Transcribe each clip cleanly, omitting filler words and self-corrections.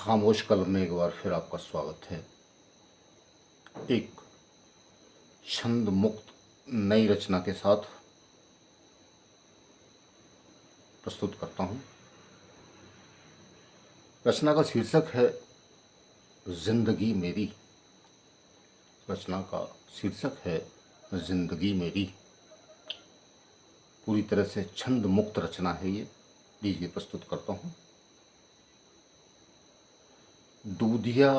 खामोश कलम में एक बार फिर आपका स्वागत है। एक छंद मुक्त नई रचना के साथ प्रस्तुत करता हूँ। रचना का शीर्षक है जिंदगी मेरी। रचना का शीर्षक है जिंदगी मेरी। पूरी तरह से छंद मुक्त रचना है ये। लीजिए प्रस्तुत करता हूँ। दूधिया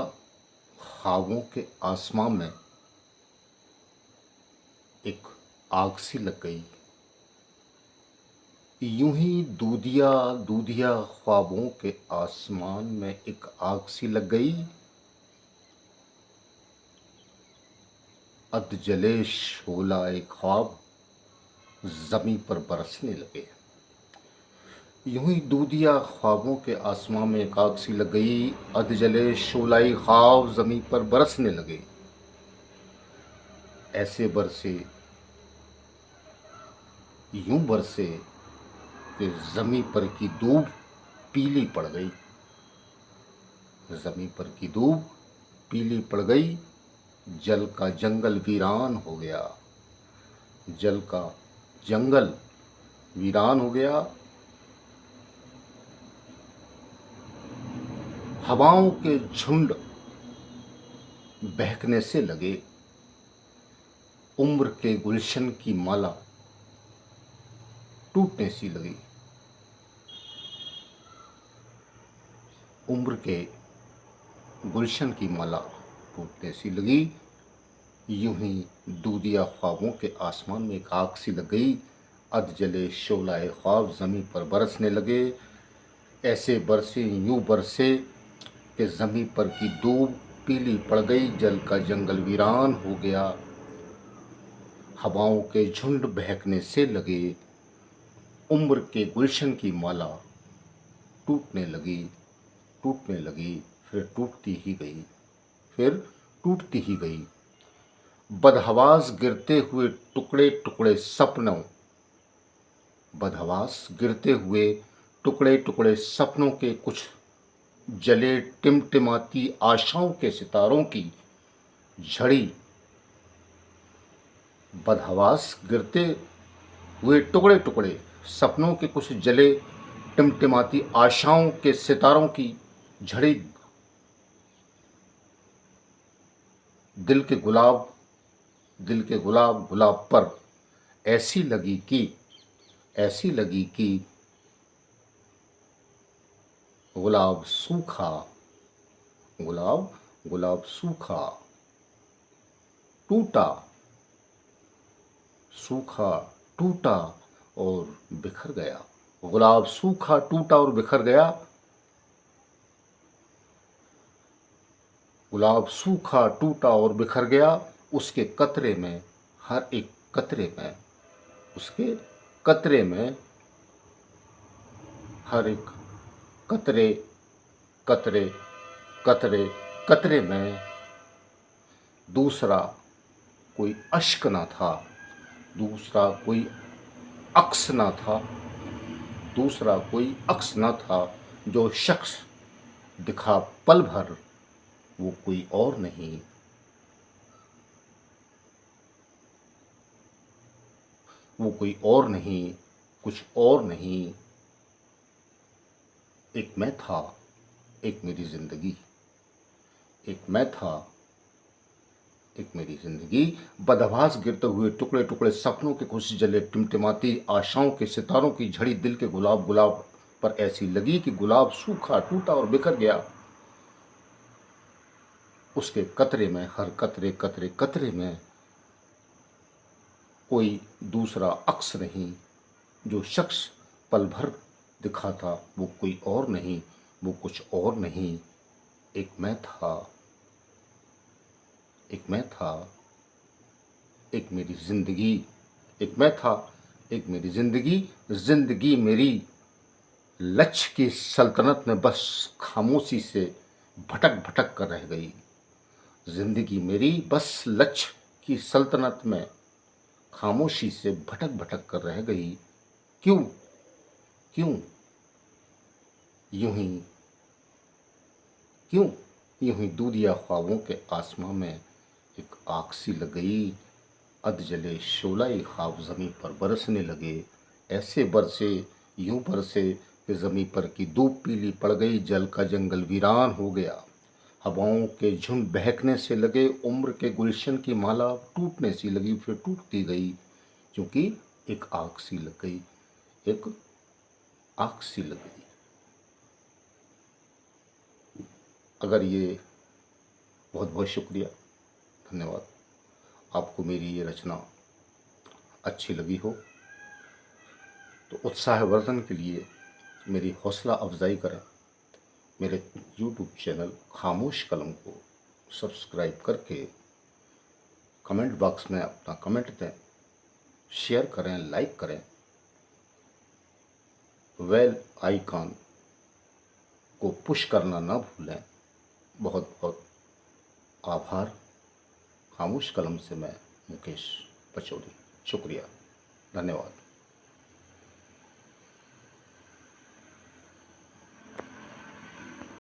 ख्वाबों के आसमां में एक आग सी लग गई। यूं ही दूधिया दूधिया ख्वाबों के आसमान में एक आग सी लग गई। अध जले शोलाए ख्वाब जमी पर बरसने लगे। यूं ही दूधिया ख्वाबों के आसमां में एक आग सी लग गई। अध जले शोलाई ख्वाब जमी पर बरसने लगे। ऐसे बरसे यूं बरसे कि जमी पर की दूब पीली पड़ गई। जमी पर की दूब पीली पड़ गई। जल का जंगल वीरान हो गया। जल का जंगल वीरान हो गया। हवाओं के झुंड बहकने से लगे। उम्र के गुलशन की माला टूटने सी लगी। उम्र के गुलशन की माला टूटने सी लगी। यूं ही दूधिया ख्वाबों के आसमान में एक आग सी लग गई। अध जले शोलाए ख्वाब जमी पर बरसने लगे। ऐसे बरसे यूं बरसे कि जमी पर की दूब पीली पड़ गई। जल का जंगल वीरान हो गया। हवाओं के झुंड बहकने से लगे। उम्र के गुलशन की माला टूटने लगी। टूटने लगी, फिर टूटती ही गई। फिर टूटती ही गई। बदहवास गिरते हुए टुकड़े टुकड़े सपनों, बदहवास गिरते हुए टुकड़े टुकड़े सपनों के कुछ जले टिमटिमाती आशाओं के सितारों की झड़ी। बदहवास गिरते हुए टुकड़े टुकड़े सपनों के कुछ जले टिमटिमाती आशाओं के सितारों की झड़ी। दिल के गुलाब दिल के गुलाब गुलाब पर ऐसी लगी कि ऐसी लगी कि गुलाब सूखा गुलाब गुलाब सूखा टूटा सूखा टूटा और बिखर गया। गुलाब सूखा टूटा और बिखर गया। गुलाब सूखा टूटा और बिखर गया। उसके कतरे में, हर एक कतरे में, उसके कतरे में, हर एक कतरे कतरे कतरे कतरे में दूसरा कोई अश्क ना था। दूसरा कोई अक्स ना था। दूसरा कोई अक्स ना था। जो शख्स दिखा पल भर वो कोई और नहीं। वो कोई और नहीं, कुछ और नहीं। एक मैं था, एक मेरी जिंदगी। एक मैं था, एक मेरी जिंदगी। बदहवास गिरते हुए टुकड़े टुकड़े सपनों के कुछ जले टिमटिमाती आशाओं के सितारों की झड़ी। दिल के गुलाब गुलाब पर ऐसी लगी कि गुलाब सूखा टूटा और बिखर गया। उसके कतरे में, हर कतरे कतरे कतरे में कोई दूसरा अक्स नहीं। जो शख्स पल भर दिखा था वो कोई और नहीं, वो कुछ और नहीं। एक मैं था, एक मैं था, एक मेरी जिंदगी। एक मैं था, एक मेरी जिंदगी। जिंदगी मेरी लक्ष्य की सल्तनत में बस खामोशी से भटक भटक कर रह गई। जिंदगी मेरी बस लक्ष्य की सल्तनत में खामोशी से भटक भटक कर रह गई। क्यों? क्यों? यूं ही क्यों? यूं ही दूधिया ख्वाबों के आसमां में एक आग सी लग गई। अध जले शोलाए ख्वाब ज़मीं पर बरसने लगे। ऐसे बरसे, यूं बरसे कि ज़मीं पर की धूप पीली पड़ गई। जल का जंगल वीरान हो गया। हवाओं के झुंड बहकने से लगे। उम्र के गुलशन की माला टूटने सी लगी, फिर टूटती गई, क्योंकि एक आग सी लग गई, एक आग सी लग गई। अगर ये बहुत बहुत शुक्रिया, धन्यवाद। आपको मेरी ये रचना अच्छी लगी हो तो उत्साहवर्धन के लिए मेरी हौसला अफजाई करें। मेरे यूट्यूब चैनल खामोश कलम को सब्सक्राइब करके कमेंट बॉक्स में अपना कमेंट दें, शेयर करें, लाइक करें, बेल आइकॉन को पुश करना ना भूलें। बहुत बहुत आभार। खामोश कलम से मैं मुकेश पचौरी, शुक्रिया, धन्यवाद।